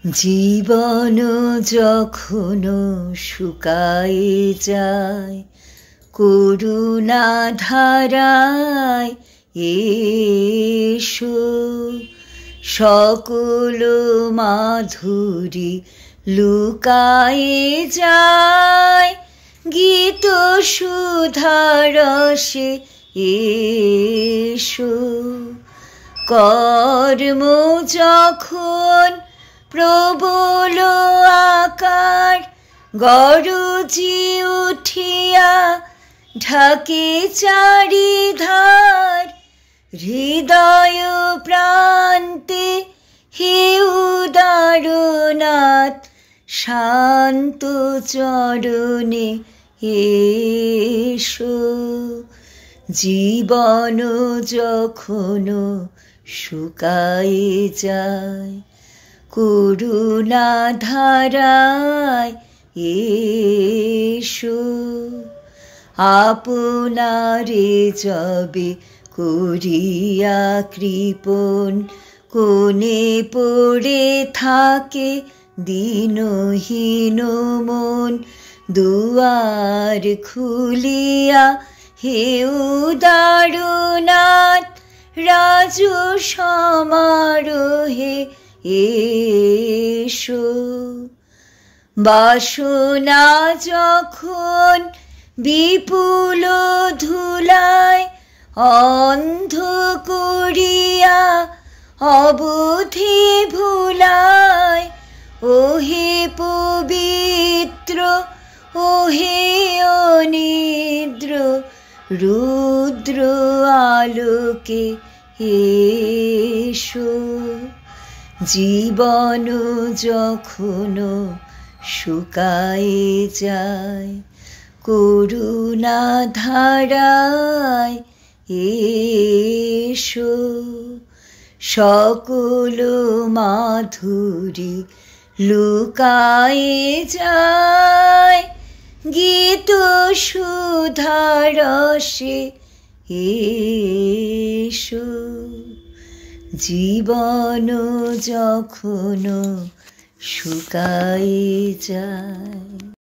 জীবন যখনো শুকায়ে যায়, করুণা ধারায় এসো। সকল মাধুরী লুকায়ে যায়, গীত সুধারসে এসো। কর্ম যখন প্রবল আকার গরজি উঠিয়া ঢাকে চারিধার, হৃদয় প্রান্তে হে উদারনাথ শান্ত চরণে এসো। জীবন যখনো শুকায়ে যায়, করুণা ধারায় এসো। আপনারে যবে করিয়া কৃপণ কোণে পড়ে থাকে দীনহীন মন, দুয়ার খুলিয়া হে উদারনাথ রাজু সমারোহে এসো। বাসনা যখন বিপুল ধুলায় অন্ধ করিয়া অবধি ভুলায়, ওহে পবিত্র ওহে অনিদ্র রুদ্র আলোকে এসো। জীবন যখনো শুকায়ে যায়, করুণা ধারায় এসো। সকল মাধুরী লুকায়ে যায়, গীত সুধারসে এসো। জীবন যখনো শুকায়ে যায়।